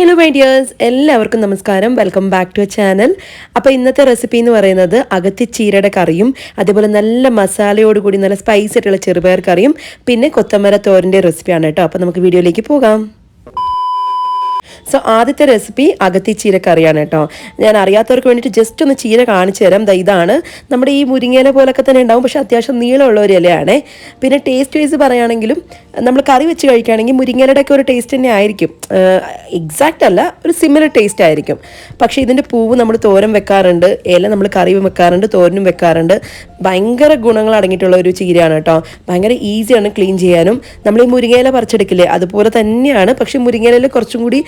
Hello my dears, എല്ലാവർക്കും നമസ്കാരം. Welcome back to a channel. അപ്പോൾ ഇന്നത്തെ റെസിപ്പി എന്ന് പറയുന്നത് അകത്തിച്ചീരയുടെ കറിയും അതേപോലെ നല്ല മസാലയോടുകൂടി നല്ല സ്പൈസി ആയിട്ടുള്ള ചെറുപയർ കറിയും പിന്നെ കൊത്തമര തോരൻ്റെ റെസിപ്പിയാണ് കേട്ടോ. അപ്പോൾ നമുക്ക് വീഡിയോയിലേക്ക് പോകാം. സോ ആദ്യത്തെ റെസിപ്പി അകത്തിച്ചീര കറിയാണ് കേട്ടോ. ഞാൻ അറിയാത്തവർക്ക് വേണ്ടിയിട്ട് ജസ്റ്റ് ഒന്ന് ചീര കാണിച്ചു തരാം. ഇതാണ് നമ്മുടെ ഈ മുരിങ്ങയില പോലൊക്കെ തന്നെ ഉണ്ടാവും, പക്ഷേ അത്യാവശ്യം നീളമുള്ള ഒരു ഇലയാണേ. പിന്നെ ടേസ്റ്റ് വൈസ് പറയുകയാണെങ്കിലും നമ്മൾ കറി വെച്ച് കഴിക്കുകയാണെങ്കിൽ മുരിങ്ങയിലയുടെ ഒക്കെ ഒരു ടേസ്റ്റ് തന്നെ ആയിരിക്കും. എക്സാക്റ്റ് അല്ല, ഒരു സിമിലർ ടേസ്റ്റ് ആയിരിക്കും. പക്ഷേ ഇതിൻ്റെ പൂവ് നമ്മൾ തോരൻ വെക്കാറുണ്ട്, ഇല നമ്മൾ കറിയും വെക്കാറുണ്ട്, തോരനും വെക്കാറുണ്ട്. ഭയങ്കര ഗുണങ്ങൾ അടങ്ങിയിട്ടുള്ള ഒരു ചീരയാണ് കേട്ടോ. ഭയങ്കര ഈസിയാണ് ക്ലീൻ ചെയ്യാനും. നമ്മൾ ഈ മുരിങ്ങയില പറിച്ചെടുക്കില്ലേ, അതുപോലെ തന്നെയാണ്. പക്ഷേ മുരിങ്ങയിലയിൽ കുറച്ചും കൂടി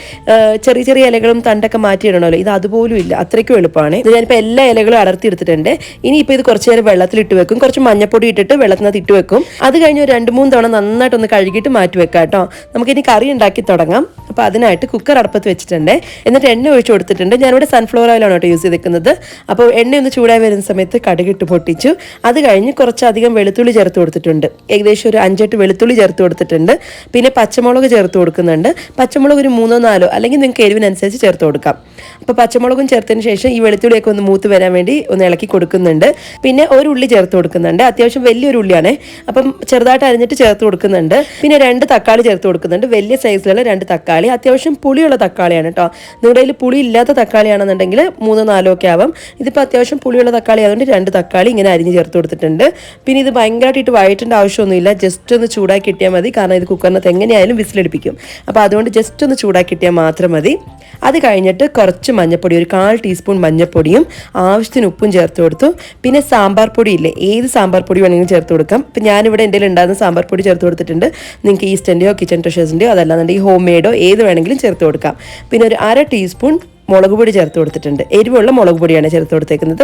ചെറിയ ചെറിയ ഇലകളും തണ്ടൊക്കെ മാറ്റിയിടണമല്ലോ. ഇത് അതുപോലും ഇല്ല, അത്രയ്ക്കും എളുപ്പമാണ്. ഇത് ഞാനിപ്പോൾ എല്ലാ ഇലകളും അടർത്തിയെടുത്തിട്ടുണ്ട്. ഇനിയിപ്പോൾ ഇത് കുറച്ച് നേരം വെള്ളത്തിലിട്ട് വെക്കും. കുറച്ച് മഞ്ഞപ്പൊടി ഇട്ടിട്ട് വെള്ളത്തിനകത്ത് ഇട്ട് വെക്കും. അത് കഴിഞ്ഞ് ഒരു 2-3 തവണ നന്നായിട്ടൊന്ന് കഴുകിയിട്ട് മാറ്റി വെക്കാം കേട്ടോ. നമുക്കിനി കറി ഉണ്ടാക്കി തുടങ്ങാം. അപ്പോൾ അതിനായിട്ട് കുക്കർ അടുപ്പത്ത് വെച്ചിട്ടുണ്ട്. എന്നിട്ട് എണ്ണ ഒഴിച്ച് കൊടുത്തിട്ടുണ്ട്. ഞാനിവിടെ സൺഫ്ലവർ ഓയിലാണ് കേട്ടോ യൂസ് ചെയ്തിരിക്കുന്നത്. അപ്പോൾ എണ്ണ ഒന്ന് ചൂടായി വരുന്ന സമയത്ത് കടുകിട്ട് പൊട്ടിച്ചു. അത് കഴിഞ്ഞ് കുറച്ചധികം വെളുത്തുള്ളി ചേർത്ത് കൊടുത്തിട്ടുണ്ട്. ഏകദേശം ഒരു 5-8 വെളുത്തുള്ളി ചേർത്ത് കൊടുത്തിട്ടുണ്ട്. പിന്നെ പച്ചമുളക് ചേർത്ത് കൊടുക്കുന്നുണ്ട്. പച്ചമുളക് ഒരു 3-4 അല്ലെങ്കിൽ നിങ്ങൾക്ക് എരിവിനനുസരിച്ച് ചേർത്ത് കൊടുക്കാം. അപ്പോൾ പച്ചമുളകും ചേർത്തതിന് ശേഷം ഈ വെളുത്തുള്ളിയൊക്കെ ഒന്ന് മൂത്ത് വരാൻ വേണ്ടി ഒന്ന് ഇളക്കി കൊടുക്കുന്നുണ്ട്. പിന്നെ ഒരു ഉള്ളി ചേർത്ത് കൊടുക്കുന്നുണ്ട്. അത്യാവശ്യം വലിയൊരു ഉള്ളിയാണ്, അപ്പം ചെറുതായിട്ട് അരിഞ്ഞിട്ട് ചേർത്ത് കൊടുക്കുന്നുണ്ട്. പിന്നെ 2 തക്കാളി ചേർത്ത് കൊടുക്കുന്നുണ്ട്. വലിയ സൈസിലുള്ള 2 തക്കാളി, അത്യാവശ്യം പുളിയുള്ള തക്കാളിയാണ് കേട്ടോ. നിങ്ങളുടെ കയ്യിൽ പുളി ഇല്ലാത്ത തക്കാളിയാണെന്നുണ്ടെങ്കിൽ 3-4 ഒക്കെ ആവാം. ഇതിപ്പോൾ അത്യാവശ്യം പുളിയുള്ള തക്കാളി ആയതുകൊണ്ട് 2 തക്കാളി ഇങ്ങനെ അരിഞ്ഞ് ചേർത്ത് കൊടുത്തിട്ടുണ്ട്. പിന്നെ ഇത് ഭയങ്കരമായിട്ട് വഴറ്റേണ്ട ആവശ്യമൊന്നുമില്ല, ജസ്റ്റ് ഒന്ന് ചൂടാക്കി കിട്ടിയാൽ മതി. കാരണം ഇത് കുക്കറിനകത്ത് എങ്ങനെയായാലും വിസിലടിപ്പിക്കും. അപ്പോൾ അതുകൊണ്ട് ജസ്റ്റ് ഒന്ന് ചൂടാക്കി കിട്ടിയാൽ മാത്രം മതി. അത് കഴിഞ്ഞിട്ട് കുറച്ച് മഞ്ഞപ്പൊടി, ഒരു 1/4 ടീസ്പൂൺ മഞ്ഞപ്പൊടിയും ആവശ്യത്തിന് ഉപ്പും ചേർത്ത് കൊടുത്തു. പിന്നെ സാമ്പാർ പൊടി ഇല്ലേ, ഏത് സാമ്പാർ പൊടി വേണമെങ്കിലും ചേർത്ത് കൊടുക്കാം. ഇപ്പം ഞാനിവിടെ എൻ്റെ ഉണ്ടാകുന്ന സാമ്പാർ പൊടി ചേർത്ത് കൊടുത്തിട്ടുണ്ട്. നിങ്ങൾക്ക് ഈസ്റ്റൻ്റെയോ കിച്ചൺ ട്രഷേഴ്സിൻ്റെയോ അതല്ലാന്നുണ്ടെങ്കിൽ ഹോം മെയ്ഡോ ഏത് വേണമെങ്കിലും ചേർത്ത് കൊടുക്കാം. പിന്നെ ഒരു 1/2 ടീസ്പൂൺ മുളക് പൊടി ചേർത്ത് കൊടുത്തിട്ടുണ്ട്. എരിവുള്ള മുളക് പൊടിയാണ് ചേർത്ത് കൊടുത്തേക്കുന്നത്.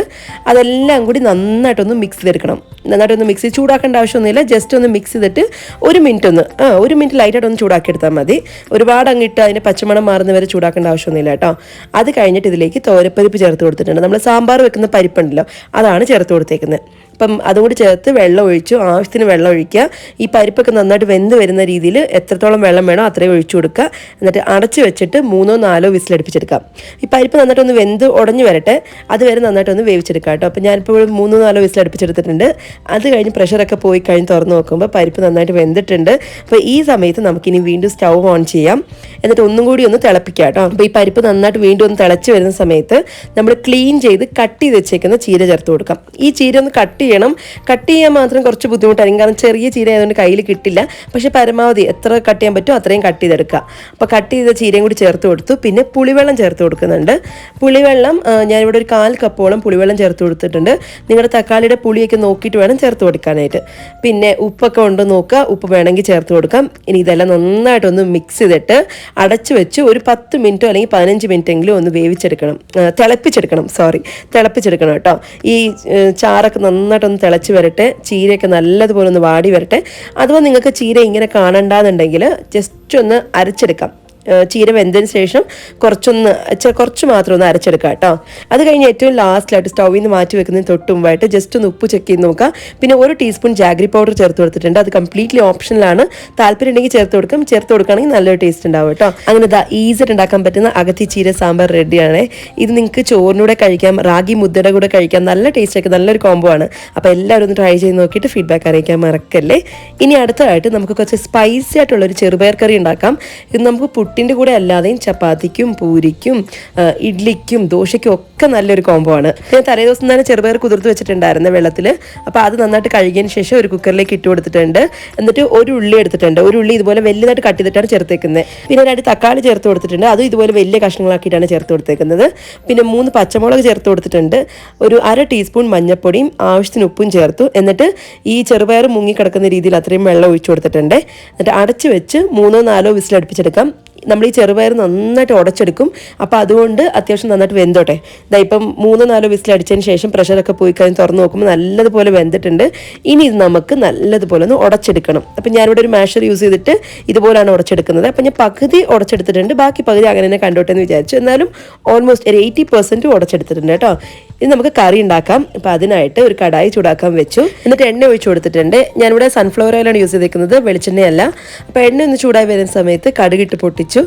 അതെല്ലാം കൂടി നന്നായിട്ടൊന്ന് മിക്സ് ചെയ്തെടുക്കണം. നന്നായിട്ടൊന്ന് മിക്സ് ചെയ്ത് ചൂടാക്കേണ്ട ആവശ്യമൊന്നുമില്ല. ജസ്റ്റ് ഒന്ന് മിക്സ് ചെയ്തിട്ട് 1 മിനിറ്റ് ലൈറ്റായിട്ടൊന്ന് ചൂടാക്കി എടുത്താൽ മതി. ഒരുപാട് അങ്ങിട്ട് അതിൻ്റെ പച്ചമണം മാറുന്നവരെ ചൂടാക്കേണ്ട ആവശ്യമൊന്നുമില്ല കേട്ടോ. അത് കഴിഞ്ഞിട്ട് ഇതിലേക്ക് തോരപ്പരിപ്പ് ചേർത്ത് കൊടുത്തിട്ടുണ്ട്. നമ്മൾ സാമ്പാർ വെക്കുന്ന പരിപ്പുണ്ടല്ലോ, അതാണ് ചേർത്ത് കൊടുത്തേക്കുന്നത്. അപ്പം അതുകൂടി ചേർത്ത് വെള്ളം ഒഴിച്ചു, ആവശ്യത്തിന് വെള്ളം ഒഴിക്കുക. ഈ പരിപ്പൊക്കെ നന്നായിട്ട് വെന്ത് വരുന്ന രീതിയിൽ എത്രത്തോളം വെള്ളം വേണോ അത്രയും ഒഴിച്ചു കൊടുക്കുക. എന്നിട്ട് അടച്ച് വെച്ചിട്ട് 3-4 വിസിലടുപ്പിച്ചെടുക്കാം. ഈ പരിപ്പ് നന്നായിട്ടൊന്ന് വെന്ത് ഉടഞ്ഞു വരട്ടെ, അതുവരെ നന്നായിട്ടൊന്ന് വേവിച്ചെടുക്കാം കേട്ടോ. അപ്പോൾ ഞാനിപ്പോൾ 3-4 വിസിലടുപ്പിച്ചെടുത്തിട്ടുണ്ട്. അത് കഴിഞ്ഞ് പ്രഷറൊക്കെ പോയി കഴിഞ്ഞ് തുറന്ന് നോക്കുമ്പോൾ പരിപ്പ് നന്നായിട്ട് വെന്തിട്ടുണ്ട്. അപ്പോൾ ഈ സമയത്ത് നമുക്കിനി വീണ്ടും സ്റ്റൗ ഓൺ ചെയ്യാം. എന്നിട്ട് ഒന്നും കൂടി ഒന്ന് തിളപ്പിക്കാം കേട്ടോ. അപ്പോൾ ഈ പരിപ്പ് നന്നായിട്ട് വീണ്ടും ഒന്ന് തിളച്ച് വരുന്ന സമയത്ത് നമ്മൾ ക്ലീൻ ചെയ്ത് കട്ട് ചെയ്ത് വെച്ചേക്കുന്ന ചീര ചേർത്ത് കൊടുക്കാം. ഈ ചീര ഒന്ന് കട്ട് ചെയ്യാൻ മാത്രം കുറച്ച് ബുദ്ധിമുട്ടായിരിക്കും, കാരണം ചെറിയ ചീര ആയതുകൊണ്ട് കയ്യിൽ കിട്ടില്ല. പക്ഷെ പരമാവധി എത്ര കട്ട് ചെയ്യാൻ പറ്റുമോ അത്രയും കട്ട് ചെയ്തെടുക്കുക. അപ്പോൾ കട്ട് ചെയ്ത ചീരയും കൂടി ചേർത്ത് കൊടുത്തു. പിന്നെ പുളിവെള്ളം ചേർത്ത് കൊടുക്കുന്നുണ്ട്. പുളിവെള്ളം ഞാനിവിടെ ഒരു 1/4 കപ്പോളം പുളിവെള്ളം ചേർത്ത് കൊടുത്തിട്ടുണ്ട്. നിങ്ങളുടെ തക്കാളിയുടെ പുളിയൊക്കെ നോക്കിയിട്ട് വേണം ചേർത്ത് കൊടുക്കാനായിട്ട്. പിന്നെ ഉപ്പൊക്കെ ഉണ്ടോ നോക്കുക, ഉപ്പ് വേണമെങ്കിൽ ചേർത്ത് കൊടുക്കാം. ഇനി ഇതെല്ലാം നന്നായിട്ടൊന്ന് മിക്സ് ചെയ്തിട്ട് അടച്ചു വെച്ച് ഒരു 10 മിനിറ്റോ അല്ലെങ്കിൽ 15 മിനിറ്റെങ്കിലും ഒന്ന് തിളപ്പിച്ചെടുക്കണം കേട്ടോ. ഈ ചാറൊക്കെ നന്നായിട്ടൊന്ന് തിളച്ച് വരട്ടെ, ചീരയൊക്കെ നല്ലതുപോലെ ഒന്ന് വാടി വരട്ടെ. അഥവാ നിങ്ങൾക്ക് ചീര ഇങ്ങനെ കാണണ്ടെന്നുണ്ടെങ്കിൽ ജസ്റ്റ് ഒന്ന് അരച്ചെടുക്കാം. ചീര വെന്തതിന് ശേഷം കുറച്ച് മാത്രം ഒന്ന് അരച്ചെടുക്കുക കേട്ടോ. അത് കഴിഞ്ഞ് ഏറ്റവും ലാസ്റ്റിലായിട്ട് സ്റ്റൗവിൽ നിന്ന് മാറ്റി വെക്കുന്നതിന് തൊട്ട് മുമ്പായിട്ട് ജസ്റ്റ് ഒന്ന് ഉപ്പ് ചെക്ക് ചെയ്ത് നോക്കുക. പിന്നെ 1 ടീസ്പൂൺ ജാഗ്രി പൗഡർ ചേർത്ത് കൊടുത്തിട്ടുണ്ട്. അത് കംപ്ലീറ്റ്ലി ഓപ്ഷനിലാണ്. താല്പര്യം ഉണ്ടെങ്കിൽ ചേർത്ത് കൊടുക്കുകയാണെങ്കിൽ നല്ലൊരു ടേസ്റ്റ് ഉണ്ടാവും കേട്ടോ. അങ്ങനെ ഈസിയായിട്ട് ഉണ്ടാക്കാൻ പറ്റുന്ന അകത്തിച്ചീര സാമ്പാർ റെഡിയാണ്. ഇത് നിങ്ങൾക്ക് ചോറിനൂടെ കഴിക്കാം, റാഗി മുദ്ദയുടെ കൂടെ കഴിക്കാം. നല്ല ടേസ്റ്റൊക്കെ, നല്ലൊരു കോംബോ ആണ്. അപ്പോൾ എല്ലാവരും ഒന്ന് ട്രൈ ചെയ്ത് നോക്കിയിട്ട് ഫീഡ്ബാക്ക് അറിയിക്കാൻ മറക്കല്ലേ. ഇനി അടുത്തതായിട്ട് നമുക്ക് കുറച്ച് സ്പൈസി ആയിട്ടുള്ളൊരു ചെറുപയർ കറി ഉണ്ടാക്കാം. ഇത് നമുക്ക് പുട്ടിൻ്റെ കൂടെ അല്ലാതെയും ചപ്പാത്തിക്കും പൂരിക്കും ഇഡ്ലിക്കും ദോശയ്ക്കും ഒക്കെ നല്ലൊരു കോംബോ ആണ്. ഞാൻ തലേദിവസം തന്നെ ചെറുപയർ കുതിർത്ത് വെച്ചിട്ടുണ്ടായിരുന്നു വെള്ളത്തിൽ. അപ്പോൾ അത് നന്നായിട്ട് കഴുകിയതിന് ശേഷം ഒരു കുക്കറിലേക്ക് ഇട്ട് കൊടുത്തിട്ടുണ്ട്. എന്നിട്ട് ഒരു ഉള്ളി എടുത്തിട്ടുണ്ട്. ഒരു ഉള്ളി ഇതുപോലെ വലിയതായിട്ട് കട്ട് ചെയ്തിട്ടാണ് ചേർത്തേക്കുന്നത്. പിന്നെ 2 തക്കാളി ചേർത്ത് കൊടുത്തിട്ടുണ്ട്. അതും ഇതുപോലെ വലിയ കഷ്ണങ്ങളാക്കിയിട്ടാണ് ചേർത്ത് കൊടുത്തേക്കുന്നത്. പിന്നെ 3 പച്ചമുളക് ചേർത്ത് കൊടുത്തിട്ടുണ്ട്. ഒരു 1/2 ടീസ്പൂൺ മഞ്ഞൾപ്പൊടിയും ആവശ്യത്തിന് ഉപ്പും ചേർത്തു. എന്നിട്ട് ഈ ചെറുപയർ മുങ്ങിക്കിടക്കുന്ന രീതിയിൽ അത്രയും വെള്ളം ഒഴിച്ചു കൊടുത്തിട്ടുണ്ട്. എന്നിട്ട് അടച്ച് വെച്ച് 3-4 വിസിലടുപ്പിച്ചെടുക്കാം. നമ്മൾ ഈ ചെറുപയർ നന്നായിട്ട് ഉടച്ചെടുക്കും. അപ്പോൾ അതുകൊണ്ട് അത്യാവശ്യം നന്നായിട്ട് വെന്തോട്ടെ. ഇപ്പം 3-4 വിസിലടിച്ചതിന് ശേഷം പ്രഷറൊക്കെ പോയി കഴിഞ്ഞ് തുറന്ന് നോക്കുമ്പോൾ നല്ലതുപോലെ വെന്തിട്ടുണ്ട്. ഇനി ഇത് നമുക്ക് നല്ലതുപോലെ ഒന്ന് ഉടച്ചെടുക്കണം. അപ്പം ഞാനിവിടെ ഒരു മാഷർ യൂസ് ചെയ്തിട്ട് ഇതുപോലെയാണ് ഉടച്ചെടുക്കുന്നത്. അപ്പം ഞാൻ പകുതി ഉടച്ചെടുത്തിട്ടുണ്ട്, ബാക്കി പകുതി അങ്ങനെ തന്നെ കണ്ടോട്ടെ എന്ന് വിചാരിച്ചു. എന്നാലും ഓൾമോസ്റ്റ് ഒരു 80% ഉടച്ചെടുത്തിട്ടുണ്ട് കേട്ടോ. ഇനി നമുക്ക് കറി ഉണ്ടാക്കാം. അപ്പോൾ അതിനായിട്ട് ഒരു കടായി ചൂടാക്കാൻ വെച്ചു. എന്നിട്ട് എണ്ണ ഒഴിച്ചു കൊടുത്തിട്ടുണ്ട്. ഞാനിവിടെ സൺഫ്ലവർ ഓയിലാണ് യൂസ് ചെയ്തിരിക്കുന്നത്, വെളിച്ചെണ്ണയല്ല. അപ്പോൾ എണ്ണ ഒന്ന് ചൂടായി വരുന്ന സമയത്ത് കടുകിട്ട് പൊട്ടിച്ചു.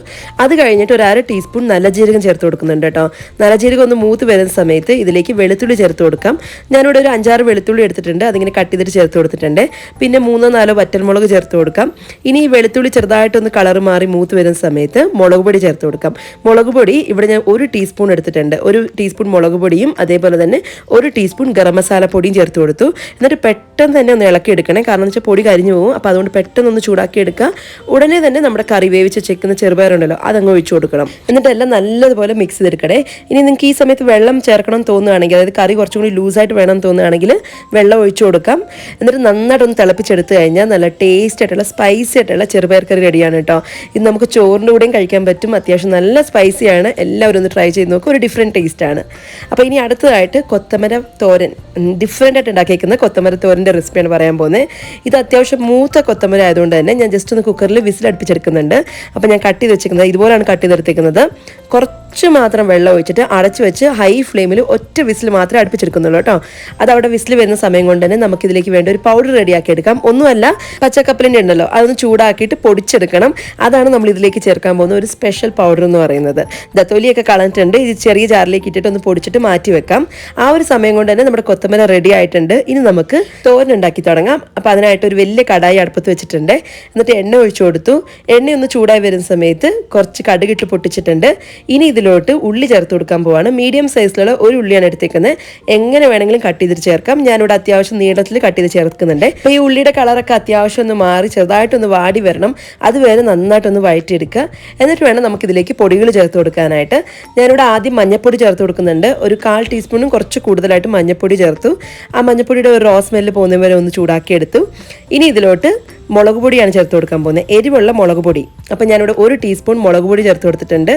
അത് കഴിഞ്ഞിട്ട് ഒരു 1/2 ടീസ്പൂൺ നല്ല ജീരകം ചേർത്ത് കൊടുക്കുന്നുണ്ട് കേട്ടോ. നല്ല ജീരകം ഒന്ന് മൂത്ത് വരുന്ന സമയത്ത് ഇതിലേക്ക് വെളുത്തുള്ളി ചേർത്ത് കൊടുക്കാം. ഞാനിവിടെ ഒരു 5-6 വെളുത്തുള്ളി എടുത്തിട്ടുണ്ട്, അതിങ്ങനെ കട്ട് ചെയ്തിട്ട് ചേർത്ത് കൊടുത്തിട്ടുണ്ട്. പിന്നെ 3-4 വറ്റൽമുളക് ചേർത്ത് കൊടുക്കാം. ഇനി ഈ വെളുത്തുള്ളി ചെറുതായിട്ടൊന്ന് കളർ മാറി മൂത്ത് വരുന്ന സമയത്ത് മുളക് പൊടി ചേർത്ത് കൊടുക്കാം. മുളക് പൊടി ഇവിടെ ഞാൻ 1 ടീസ്പൂൺ എടുത്തിട്ടുണ്ട്. 1 ടീസ്പൂൺ മുളക് പൊടിയും അതേപോലെ തന്നെ 1 ടീസ്പൂൺ ഗരം മസാല പൊടിയും ചേർത്ത് കൊടുത്തു. എന്നിട്ട് പെട്ടെന്ന് തന്നെ ഒന്ന് ഇളക്കി എടുക്കണേ, കാരണം എന്ന് വെച്ചാൽ പൊടി കരിഞ്ഞു പോകും. അപ്പോൾ അതുകൊണ്ട് പെട്ടെന്ന് ഒന്ന് ചൂടാക്കി എടുക്കുക. ഉടനെ തന്നെ നമ്മുടെ കറി വേവിച്ച് ചെക്കുന്ന ചെറുപയറുണ്ടല്ലോ അതങ്ങ് ഒഴിച്ചു കൊടുക്കണം. എന്നിട്ട് എല്ലാം നല്ലതുപോലെ മിക്സ് ചെയ്തെടുക്കണേ. ഇനി നിങ്ങൾക്ക് ഈ സമയത്ത് വെള്ളം ചേർക്കണം തോന്നുകയാണെങ്കിൽ, അതായത് കറി കുറച്ചും കൂടി ലൂസായിട്ട് വേണം തോന്നുകയാണെങ്കിൽ വെള്ളം ഒഴിച്ചു കൊടുക്കാം. എന്നിട്ട് നന്നായിട്ടൊന്ന് തിളപ്പിച്ചെടുത്ത് കഴിഞ്ഞാൽ നല്ല ടേസ്റ്റ് ആയിട്ടുള്ള സ്പൈസി ആയിട്ടുള്ള ചെറുപയർ കറി റെഡിയാണ് കേട്ടോ. ഇത് നമുക്ക് ചോറിൻ്റെ കൂടെയും കഴിക്കാൻ പറ്റും. അത്യാവശ്യം നല്ല സ്പൈസിയാണ്. എല്ലാവരും ഒന്ന് ട്രൈ ചെയ്ത് നോക്കുക, ഒരു ഡിഫറെൻറ്റ് ടേസ്റ്റാണ്. അപ്പോൾ ഇനി അടുത്തതായിട്ട് കൊത്തമര തോരൻ, ഡിഫറെൻ്റ് ആയിട്ട് ഉണ്ടാക്കിയിരിക്കുന്ന കൊത്തമര തോരൻ്റെ റെസിപ്പിയാണ് പറയാൻ പോകുന്നത്. ഇത് അത്യാവശ്യം മൂത്ത കൊത്തമര ആയതുകൊണ്ട് തന്നെ ഞാൻ ജസ്റ്റ് ഒന്ന് കുക്കറിൽ വിസിലടുപ്പിച്ചെടുക്കുന്നുണ്ട്. അപ്പോൾ ഞാൻ കട്ട് ചെയ്ത് വെച്ചിരിക്കുന്നത് ഇതുപോലെയാണ് കട്ട് ചെയ്തെടുത്തിരിക്കുന്നത്. കുറച്ച് മാത്രം വെള്ളം ഒഴിച്ചിട്ട് അടച്ചു വെച്ച് ഹൈ ഫ്ലെയിമിൽ ഒറ്റ വിസിൽ മാത്രമേ അടുപ്പിച്ചെടുക്കുന്നുള്ളൂ കേട്ടോ. അതവിടെ വിസിൽ വരുന്ന സമയം കൊണ്ട് തന്നെ നമുക്കിതിലേക്ക് വേണ്ട ഒരു പൗഡർ റെഡിയാക്കി എടുക്കാം. ഒന്നുമല്ല, പച്ചക്കപ്പലിൻ്റെ ഉണ്ടല്ലോ അതൊന്ന് ചൂടാക്കിയിട്ട് പൊടിച്ചെടുക്കണം. അതാണ് നമ്മൾ ഇതിലേക്ക് ചേർക്കാൻ പോകുന്ന ഒരു സ്പെഷ്യൽ പൗഡർ എന്ന് പറയുന്നത്. ദത്തോലിയൊക്കെ കളഞ്ഞിട്ടുണ്ട്. ഇത് ചെറിയ ജാറിലേക്ക് ഇട്ടിട്ട് ഒന്ന് പൊടിച്ചിട്ട് മാറ്റി വെക്കാം. ആ ഒരു സമയം കൊണ്ട് തന്നെ നമ്മുടെ കൊത്തമര റെഡി ആയിട്ടുണ്ട്. ഇനി നമുക്ക് തോരൻ ഉണ്ടാക്കി തുടങ്ങാം. അപ്പോൾ അതിനായിട്ട് ഒരു വലിയ കടായി അടുപ്പത്ത് വെച്ചിട്ടുണ്ട്. എന്നിട്ട് എണ്ണ ഒഴിച്ചു കൊടുത്തു. എണ്ണ ഒന്ന് ചൂടായി വരുന്ന സമയത്ത് കുറച്ച് കടുകിട്ട് പൊട്ടിച്ചിട്ടുണ്ട്. ഇനി ഇതിലോട്ട് ഉള്ളി ചേർത്ത് കൊടുക്കാൻ പോവാണ്. മീഡിയം സൈസിലുള്ള ഒരു ഉള്ളിയാണ് എടുത്തേക്കുന്നത്. എങ്ങനെ വേണമെങ്കിലും കട്ട് ചെയ്തിട്ട് ചേർക്കാം. ഞാനിവിടെ അത്യാവശ്യം നീളത്തിൽ കട്ട് ചെയ്ത് ചേർക്കുന്നുണ്ട്. അപ്പോൾ ഈ ഉള്ളിയുടെ കളറൊക്കെ അത്യാവശ്യം ഒന്ന് മാറി ചെറുതായിട്ടൊന്ന് വാടി വരണം. അതുവരെ നന്നായിട്ടൊന്ന് വഴറ്റിയെടുക്കുക. എന്നിട്ട് വേണം നമുക്കിതിലേക്ക് പൊടികൾ ചേർത്ത് കൊടുക്കാനായിട്ട്. ഞാനിവിടെ ആദ്യം മഞ്ഞൾപ്പൊടി ചേർത്ത് കൊടുക്കുന്നുണ്ട്. ഒരു 1/4 ടീസ്പൂണും കുറച്ച് കൂടുതലായിട്ട് മഞ്ഞൾപ്പൊടി ചേർത്തു. ആ മഞ്ഞൾപ്പൊടിയുടെ ഒരു റോ സ്മെല്ല് പോകുന്ന വരെ ഒന്ന് ചൂടാക്കിയെടുത്തു. ഇനി ഇതിലോട്ട് മുളക് പൊടിയാണ് ചേർത്ത് കൊടുക്കാൻ പോകുന്നത്, എരിവുള്ള മുളക് പൊടി. അപ്പോൾ ഞാനിവിടെ 1 ടീസ്പൂൺ മുളക് പൊടി ചേർത്ത് കൊടുത്തിട്ടുണ്ട്.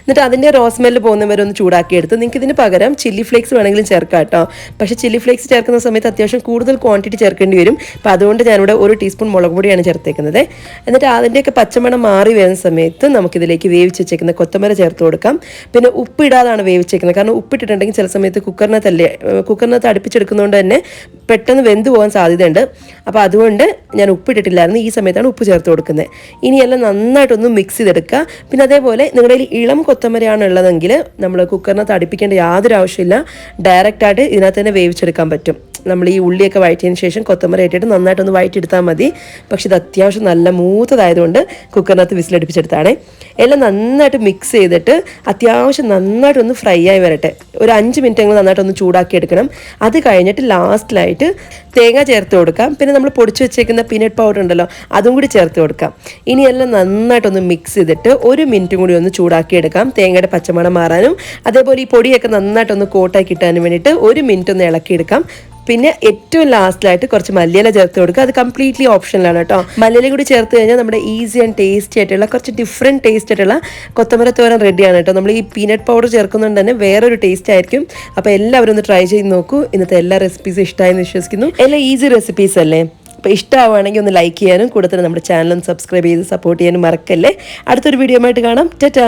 എന്നിട്ട് അതിൻ്റെ റോസ്മെല്ല് പോകുന്നവരെ ഒന്ന് ചൂടാക്കിയെടുത്ത് നിങ്ങൾക്ക് ഇതിന് പകരം ചില്ലി ഫ്ലേക്സ് വേണമെങ്കിലും ചേർക്കാം കേട്ടോ. പക്ഷേ ചില്ലി ഫ്ലേക്സ് ചേർക്കുന്ന സമയത്ത് അത്യാവശ്യം കൂടുതൽ ക്വാണ്ടിറ്റി ചേർക്കേണ്ടി വരും. അപ്പോൾ അതുകൊണ്ട് ഞാനിവിടെ 1 ടീസ്പൂൺ മുളക് പൊടിയാണ് ചേർത്തേക്കുന്നത്. എന്നിട്ട് അതിൻ്റെയൊക്കെ പച്ചമണം മാറി വരുന്ന സമയത്ത് നമുക്കിതിലേക്ക് വേവിച്ച് വെച്ചേക്കുന്ന കൊത്തമര ചേർത്ത് കൊടുക്കാം. പിന്നെ ഉപ്പിടാതാണ് വേവിച്ചേക്കുന്നത്, കാരണം ഉപ്പിട്ടിട്ടുണ്ടെങ്കിൽ ചില സമയത്ത് കുക്കറിനകത്ത് അടുപ്പിച്ചെടുക്കുന്നതുകൊണ്ട് തന്നെ പെട്ടെന്ന് വെന്ത് പോകാൻ സാധ്യതയുണ്ട്. അപ്പോൾ അതുകൊണ്ട് ഞാൻ ഉപ്പിട്ടിട്ടില്ലായിരുന്നു. ഈ സമയത്താണ് ഉപ്പ് ചേർത്ത് കൊടുക്കുന്നത്. ഇനിയെല്ലാം നന്നായിട്ടൊന്ന് മിക്സ് ചെയ്തെടുക്കുക. പിന്നെ അതേപോലെ നിങ്ങളുടെ കയ്യിൽ ഇളം കൊത്തമരയാണ് ഉള്ളതെങ്കിൽ നമ്മൾ കുക്കറിനകത്ത് അടുപ്പിക്കേണ്ട യാതൊരു ആവശ്യമില്ല. ഡയറക്റ്റായിട്ട് ഇതിനകത്ത് തന്നെ വേവിച്ചെടുക്കാൻ പറ്റും. നമ്മൾ ഈ ഉള്ളിയൊക്കെ വഴറ്റിയതിന് ശേഷം കൊത്തമര ഇട്ടിട്ട് നന്നായിട്ടൊന്ന് വഴറ്റിയെടുത്താൽ മതി. പക്ഷെ ഇത് അത്യാവശ്യം നല്ല മൂത്തതായതുകൊണ്ട് കുക്കറിനകത്ത് വിസിലടുപ്പിച്ചെടുത്താണ്. എല്ലാം നന്നായിട്ട് മിക്സ് ചെയ്തിട്ട് അത്യാവശ്യം നന്നായിട്ടൊന്ന് ഫ്രൈ ആയി വരട്ടെ. ഒരു 5 മിനിറ്റ് എങ്കിലും നന്നായിട്ടൊന്ന് ചൂടാക്കി എടുക്കണം. അത് കഴിഞ്ഞിട്ട് ലാസ്റ്റിലായിട്ട് തേങ്ങ ചേർത്ത് കൊടുക്കാം. പിന്നെ നമ്മൾ പൊടിച്ച് വെച്ചേക്കുന്ന പീനട്ട് പൗഡർ ഉണ്ടല്ലോ അതും കൂടി ചേർത്ത് കൊടുക്കാം. ഇനിയെല്ലാം നന്നായിട്ടൊന്ന് മിക്സ് ചെയ്തിട്ട് 1 മിനിറ്റും കൂടി ഒന്ന് ചൂടാക്കി എടുക്കാം, തേങ്ങയുടെ പച്ചമണം മാറാനും. അതേപോലെ ഈ പൊടിയൊക്കെ നന്നായിട്ടൊന്ന് കോട്ടാക്കി കിട്ടാനും വേണ്ടിയിട്ട് 1 മിനിറ്റ് ഒന്ന് ഇളക്കിയെടുക്കാം. പിന്നെ ഏറ്റവും ലാസ്റ്റിലായിട്ട് കുറച്ച് മല്ലിയില ചേർത്ത് കൊടുക്കുക. അത് കംപ്ലീറ്റ്ലി ഓപ്ഷനിലാണ് കേട്ടോ. മല്ലിയില കൂടി ചേർത്ത് കഴിഞ്ഞാൽ നമ്മുടെ ഈസി ആൻഡ് ടേസ്റ്റി ആയിട്ടുള്ള കുറച്ച് ഡിഫറെൻറ്റ് ടേസ്റ്റ് ആയിട്ടുള്ള കൊത്തമര തോരൻ റെഡിയാണ് കേട്ടോ. നമ്മൾ ഈ പീനട്ട് പൗഡർ ചേർക്കുന്നതുകൊണ്ട് തന്നെ വേറൊരു ടേസ്റ്റ് ആയിരിക്കും. അപ്പോൾ എല്ലാവരും ഒന്ന് ട്രൈ ചെയ്ത് നോക്കൂ. ഇന്നത്തെ എല്ലാ റെസിപ്പീസും ഇഷ്ടമായെന്ന് വിശ്വസിക്കുന്നു. എല്ലാം ഈസി റെസിപ്പീസ് അല്ലേ. അപ്പോൾ ഇഷ്ടമാവുകയാണെങ്കിൽ ഒന്ന് ലൈക്ക് ചെയ്യാനും കൂടെ തന്നെ നമ്മുടെ ചാനലും സബ്സ്ക്രൈബ് ചെയ്ത് സപ്പോർട്ട് ചെയ്യാനും മറക്കല്ലേ. അടുത്തൊരു വീഡിയോ ആയിട്ട് കാണാം. ടാറ്റാ.